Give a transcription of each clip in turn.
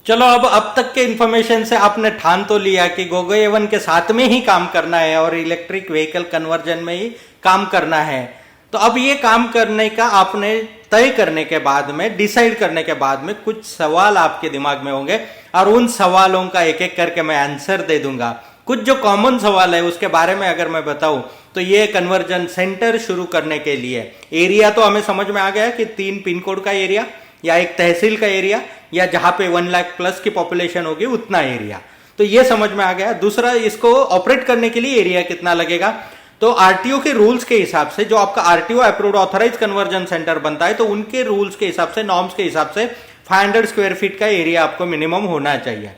चलो अब तक के इंफॉर्मेशन से आपने ठान तो लिया कि गोगो एवन के साथ में ही काम करना है और इलेक्ट्रिक व्हीकल कन्वर्जन में ही काम करना है। तो अब ये काम करने का आपने तय करने के बाद में, डिसाइड करने के बाद में कुछ सवाल आपके दिमाग में होंगे और उन सवालों का एक एक करके मैं आंसर दे दूंगा। कुछ जो कॉमन सवाल है उसके बारे में अगर मैं बताऊं तो ये कन्वर्जन सेंटर शुरू करने के लिए एरिया तो हमें समझ में आ गया कि 3 पिन कोड का एरिया या एक तहसील का एरिया या जहां पे 1 लाख प्लस की पॉपुलेशन होगी उतना एरिया, तो ये समझ में आ गया। दूसरा, इसको ऑपरेट करने के लिए एरिया कितना लगेगा। तो आरटीओ के रूल्स के हिसाब से जो आपका RTO approved authorise conversion centre बनता है तो उनके रूल्स के हिसाब से, नॉर्म्स के हिसाब से 500 स्क्वायर फीट का एरिया आपको मिनिमम होना चाहिए।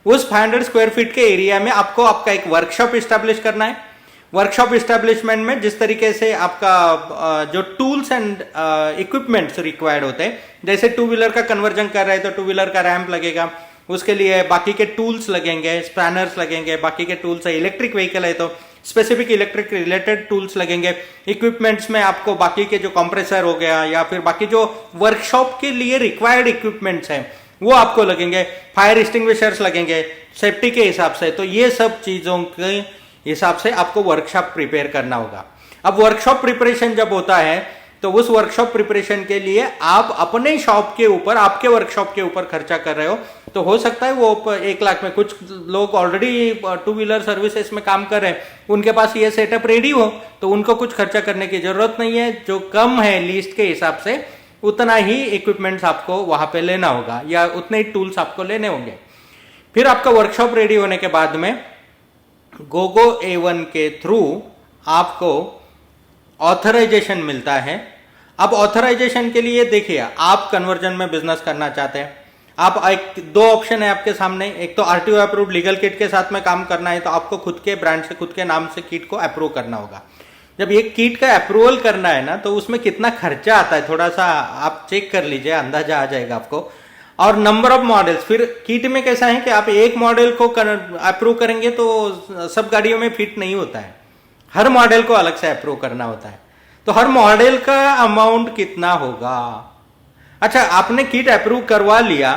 उस 500 स्क्वायर फीट के एरिया में आपको आपका एक वर्कशॉप स्टैब्लिश करना है। वर्कशॉप इस्टेब्लिशमेंट में जिस तरीके से आपका जो टूल्स एंड इक्विपमेंट्स रिक्वायर्ड होते हैं, जैसे 2 व्हीलर का कन्वर्जन कर रहे हैं तो 2 व्हीलर का रैंप लगेगा, उसके लिए बाकी के टूल्स लगेंगे, स्पैनर्स लगेंगे, बाकी के टूल्स है। इलेक्ट्रिक व्हीकल है तो स्पेसिफिक इलेक्ट्रिक रिलेटेड टूल्स लगेंगे। इक्विपमेंट्स में आपको बाकी के जो कंप्रेसर हो गया या फिर बाकी जो वर्कशॉप के लिए रिक्वायर्ड इक्विपमेंट्स हैं वो आपको लगेंगे। फायर एक्सटिंग्विशर्स लगेंगे सेफ्टी के हिसाब से। तो ये सब चीजों के हिसाब से आपको वर्कशॉप प्रिपेयर करना होगा। अब वर्कशॉप प्रिपरेशन जब होता है तो उस वर्कशॉप प्रिपरेशन के लिए आप अपने शॉप के ऊपर, आपके वर्कशॉप के ऊपर खर्चा कर रहे हो तो हो सकता है वो 1 लाख में, कुछ लोग ऑलरेडी 2 व्हीलर सर्विसेज में काम कर रहे हैं, उनके पास ये सेटअप रेडी हो तो उनको कुछ खर्चा करने की जरूरत नहीं है। जो कम है लीस्ट के हिसाब से उतना ही इक्विपमेंट्स आपको वहां पे लेना होगा या उतने ही टूल्स आपको लेने होंगे। फिर आपका वर्कशॉप रेडी होने के बाद में गोगो A1 के थ्रू आपको ऑथराइजेशन मिलता है। अब ऑथराइजेशन के लिए देखिए, आप कन्वर्जन में बिजनेस करना चाहते हैं, आप एक 2 ऑप्शन है आपके सामने। एक तो आरटीओ अप्रूव्ड लीगल किट के साथ में काम करना है तो आपको खुद के ब्रांड से, खुद के नाम से किट को अप्रूव करना होगा। जब ये किट का अप्रूवल करना है ना तो उसमें कितना खर्चा आता है थोड़ा सा आप चेक कर लीजिए, अंदाजा आ जाएगा आपको। और नंबर ऑफ मॉडल्स, फिर किट में कैसा है कि आप एक मॉडल को अप्रूव करेंगे तो सब गाड़ियों में फिट नहीं होता है, हर मॉडल को अलग से अप्रूव करना होता है। तो हर मॉडल का अमाउंट कितना होगा। अच्छा, आपने किट अप्रूव करवा लिया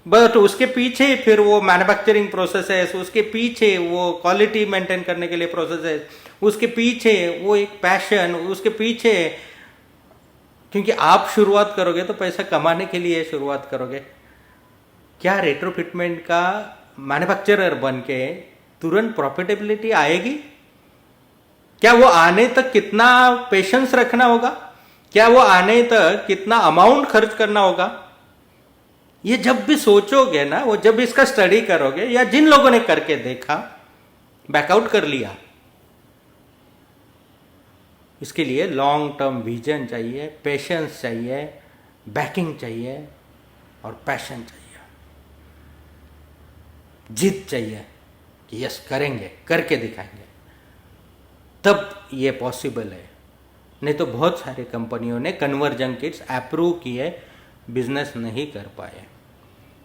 बट उसके पीछे फिर वो मैन्युफैक्चरिंग प्रोसेस है, उसके पीछे वो क्वालिटी मेंटेन करने के लिए प्रोसेस है, उसके पीछे वो एक पैशन, उसके पीछे, क्योंकि आप शुरुआत करोगे तो पैसा कमाने के लिए शुरुआत करोगे। क्या रेट्रोफिटमेंट का मैन्युफैक्चरर बन के तुरंत प्रॉफिटेबिलिटी आएगी? क्या वो आने तक कितना पेशेंस रखना होगा? क्या वो आने तक कितना अमाउंट खर्च करना होगा? ये जब भी सोचोगे ना, वो जब इसका स्टडी करोगे या जिन लोगों ने करके देखा, बैकआउट कर लिया। इसके लिए लॉन्ग टर्म विजन चाहिए, पेशेंस चाहिए, बैकिंग चाहिए और पैशन चाहिए, जिद चाहिए कि यस करेंगे, करके दिखाएंगे, तब ये पॉसिबल है। नहीं तो बहुत सारी कंपनियों ने कन्वर्जन किट्स अप्रूव किए, बिजनेस नहीं कर पाए।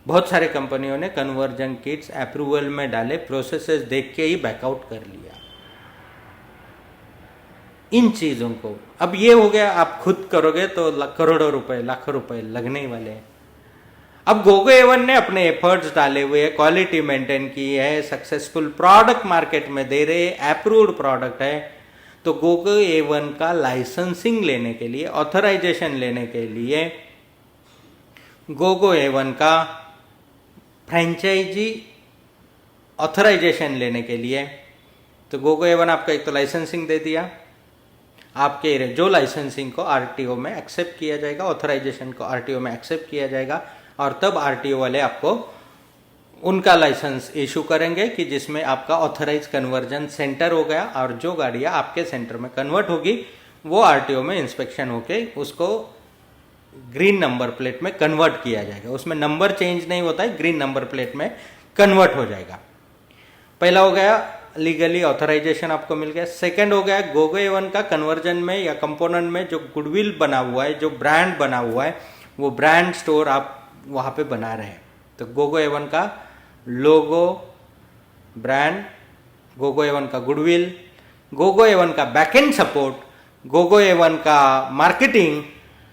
बहुत सारे कंपनियों ने कन्वर्जन किट्स अप्रूवल में डाले, प्रोसेसेस देख के ही बैकआउट कर लिया। इन चीजों को, अब ये हो गया आप खुद करोगे तो करोड़ों रुपए, लाखों रुपए लगने ही वाले हैं। अब गोगो A1 ने अपने एफर्ट्स डाले हुए हैं, क्वालिटी मेंटेन की है, सक्सेसफुल प्रोडक्ट मार्केट में दे रहे, अप्रूव्ड प्रोडक्ट है। तो गोगो A1 का लाइसेंसिंग लेने के लिए, ऑथराइजेशन लेने के लिए, गोगो A1 का फ्रेंचाइजी ऑथराइजेशन लेने के लिए, तो गोगो A1 आपका एक तो लाइसेंसिंग दे दिया, आपके जो लाइसेंसिंग को आरटीओ में एक्सेप्ट किया जाएगा, ऑथराइजेशन को आरटीओ में एक्सेप्ट किया जाएगा और तब आरटीओ वाले आपको उनका लाइसेंस इशू करेंगे कि जिसमें आपका ऑथराइज कन्वर्जन सेंटर हो गया और जो गाड़ियां आपके सेंटर में कन्वर्ट होगी वो आरटीओ में इंस्पेक्शन होके उसको ग्रीन नंबर प्लेट में कन्वर्ट किया जाएगा। उसमें नंबर चेंज नहीं होता है, ग्रीन नंबर प्लेट में कन्वर्ट हो जाएगा। पहला हो गया लीगली ऑथराइजेशन आपको मिल गया। सेकंड हो गया गोगो A1 का कन्वर्जन में या कंपोनेंट में जो गुडविल बना हुआ है, जो ब्रांड बना हुआ है, वो ब्रांड स्टोर आप वहां पे बना रहे हैं। तो गोगो A1 का लोगो, ब्रांड, गोगो A1 का गुडविल, गोगो A1 का बैकएंड सपोर्ट, गोगो A1 का मार्केटिंग,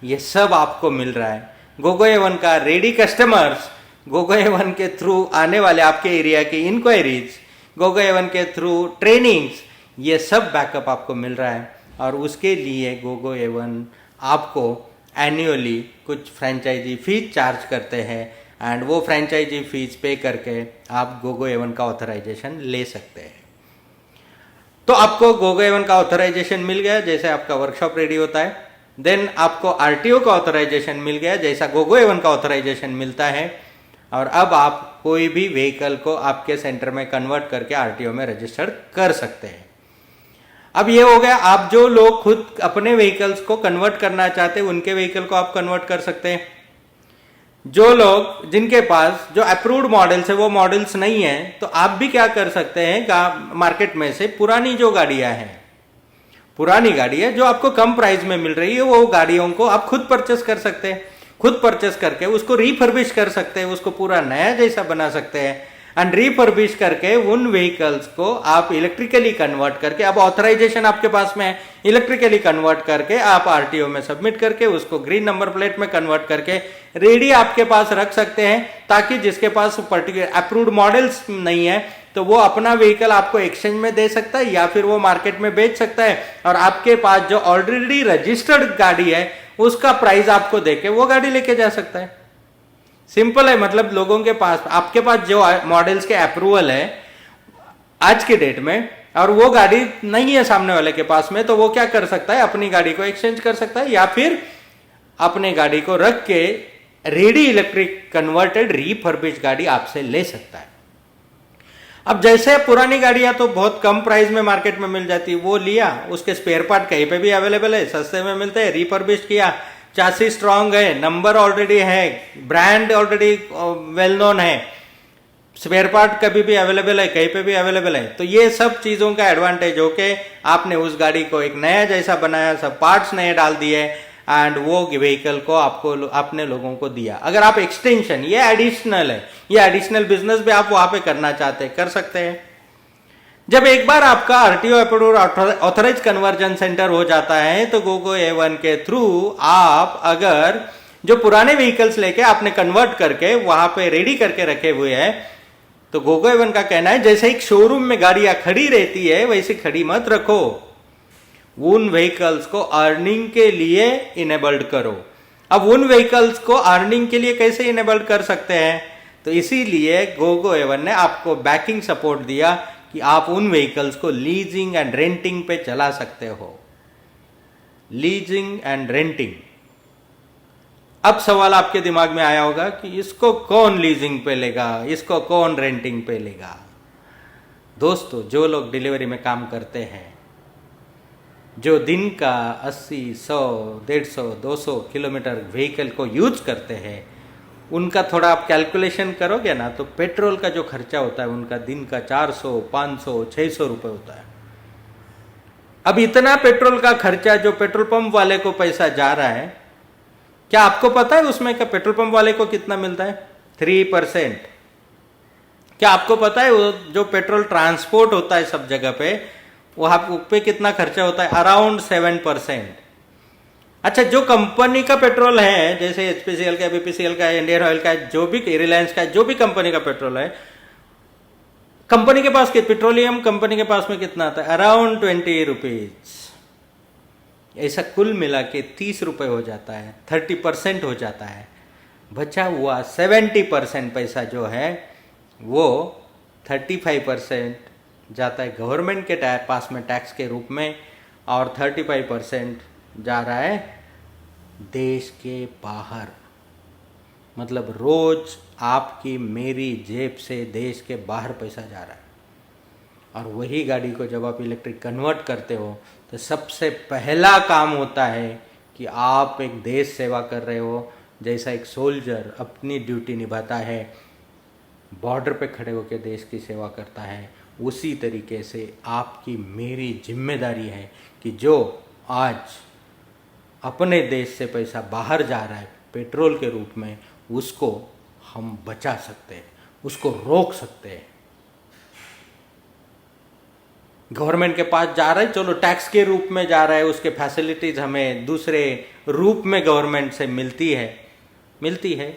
ये सब आपको मिल रहा है। गोगो A1 का रेडी कस्टमर्स, गोगो एवन के थ्रू आने वाले आपके एरिया की इंक्वायरीज, गोगो एवन के थ्रू ट्रेनिंग्स, ये सब बैकअप आपको मिल रहा है। और उसके लिए गोगो एवन आपको एनुअली कुछ फ्रेंचाइजी फीस चार्ज करते हैं, एंड वो फ्रेंचाइजी फीस पे करके आप गोगो एवन का ऑथराइजेशन ले सकते हैं। तो आपको गोगो एवन का ऑथराइजेशन मिल गया जैसे आपका वर्कशॉप रेडी होता है, देन आपको आरटीओ का ऑथराइजेशन मिल गया जैसा गोगो एवन का ऑथराइजेशन मिलता है, और अब आप कोई भी व्हीकल को आपके सेंटर में कन्वर्ट करके आरटीओ में रजिस्टर्ड कर सकते हैं। अब ये हो गया, आप जो लोग खुद अपने व्हीकल्स को कन्वर्ट करना चाहते हैं उनके व्हीकल को आप कन्वर्ट कर सकते हैं। जो लोग जिनके पास जो अप्रूव्ड मॉडल्स है वो मॉडल्स नहीं है, तो आप भी क्या कर सकते हैं, मार्केट में से पुरानी जो गाड़ियां हैं, पुरानी गाड़ी है जो आपको कम प्राइस में मिल रही है, वो गाड़ियों को आप खुद परचेस कर सकते हैं। खुद परचेस करके उसको रिफर्बिश कर सकते हैं, उसको पूरा नया जैसा बना सकते हैं, एंड रिफर्बिश करके उन व्हीकल्स को आप इलेक्ट्रिकली कन्वर्ट करके, अब ऑथराइजेशन आपके पास में है, इलेक्ट्रिकली कन्वर्ट करके आप आरटीओ में सबमिट करके उसको ग्रीन नंबर प्लेट में कन्वर्ट करके रेडी आपके पास रख सकते हैं, ताकि जिसके पास पर्टिकुलर अप्रूव्ड मॉडल्स नहीं है तो वो अपना व्हीकल आपको एक्सचेंज में दे सकता है या फिर वो मार्केट में बेच सकता है, और आपके पास जो ऑलरेडी रजिस्टर्ड गाड़ी है उसका प्राइस आपको देके वो गाड़ी लेके जा सकता है। सिंपल है, मतलब लोगों के पास, आपके पास जो मॉडल्स के अप्रूवल है आज के डेट में, और वो गाड़ी नहीं है सामने वाले के पास में, तो वो क्या कर सकता है, अपनी गाड़ी को एक्सचेंज कर सकता है या फिर अपने गाड़ी को रख के रेडी इलेक्ट्रिक कन्वर्टेड रिफर्बिश गाड़ी आपसे ले सकता है। अब जैसे पुरानी गाड़ियां तो बहुत कम प्राइस में मार्केट में मिल जाती, वो लिया, उसके स्पेयर पार्ट कहीं पे भी अवेलेबल है, सस्ते में मिलते हैं, रिफर्बिश किया, चासी स्ट्रांग है, नंबर ऑलरेडी है, ब्रांड ऑलरेडी वेल नोन है, स्पेयर पार्ट कभी भी अवेलेबल है, कहीं पे भी अवेलेबल है। तो ये सब चीजों का एडवांटेज हो के आपने उस गाड़ी को एक नया जैसा बनाया, सब पार्ट्स नए डाल दिए, एंड वो व्हीकल को आपको अपने लोगों को दिया। अगर आप एक्सटेंशन, ये एडिशनल है, ये एडिशनल बिजनेस भी आप वहां पे करना चाहते हैं कर सकते हैं। जब एक बार आपका RTO approved authorise conversion centre हो जाता है तो गोगो एवन के थ्रू आप अगर जो पुराने व्हीकल्स लेके आपने कन्वर्ट करके वहां पे रेडी करके रखे हुए हैं, तो गोगो एवन का कहना है जैसे एक शोरूम में गाड़ियां खड़ी रहती है वैसे खड़ी मत रखो, उन व्हीकल्स को अर्निंग के लिए इनेबल्ड करो। अब उन व्हीकल्स को अर्निंग के लिए कैसे इनेबल्ड कर सकते हैं, तो इसीलिए गोगो एवन ने आपको बैकिंग सपोर्ट दिया कि आप उन व्हीकल्स को लीजिंग एंड रेंटिंग पे चला सकते हो। Leasing and renting. अब सवाल आपके दिमाग में आया होगा कि इसको कौन लीजिंग पे लेगा, इसको कौन रेंटिंग पे लेगा। दोस्तों, जो लोग डिलीवरी में काम करते हैं, जो दिन का 80, 100, 150, 200 किलोमीटर व्हीकल को यूज करते हैं, उनका थोड़ा आप कैलकुलेशन करोगे ना, तो पेट्रोल का जो खर्चा होता है उनका दिन का 400, 500, 600 रुपए होता है। अब इतना पेट्रोल का खर्चा जो पेट्रोल पंप वाले को पैसा जा रहा है, क्या आपको पता है उसमें का पेट्रोल पंप वाले को कितना मिलता है? 3%। क्या आपको पता है वो जो पेट्रोल ट्रांसपोर्ट होता है सब जगह पे, वहां पे कितना खर्चा होता है? अराउंड 7%। अच्छा, जो कंपनी का पेट्रोल है, जैसे एचपीसीएल का, बीपीसीएल का, इंडियन ऑयल का, जो भी रिलायंस का, जो भी कंपनी का पेट्रोल है, कंपनी के पास, पेट्रोलियम कंपनी के पास में कितना आता है? Around 20 rupees. ऐसा कुल मिला के 30 रुपए हो जाता है, 30% हो जाता है। बचा हुआ 70% पैसा जो है वो 35% जाता है गवर्नमेंट के पास में टैक्स के रूप में, और 35% जा रहा है देश के बाहर। मतलब रोज आपकी मेरी जेब से देश के बाहर पैसा जा रहा है। और वही गाड़ी को जब आप इलेक्ट्रिक कन्वर्ट करते हो तो सबसे पहला काम होता है कि आप एक देश सेवा कर रहे हो, जैसा एक सोल्जर अपनी ड्यूटी निभाता है, बॉर्डर पे खड़े होकर देश की सेवा करता है, उसी तरीके से आपकी मेरी जिम्मेदारी है कि जो आज अपने देश से पैसा बाहर जा रहा है पेट्रोल के रूप में, उसको हम बचा सकते हैं, उसको रोक सकते हैं। गवर्नमेंट के पास जा रहा है, चलो टैक्स के रूप में जा रहा है, उसके फैसिलिटीज हमें दूसरे रूप में गवर्नमेंट से मिलती है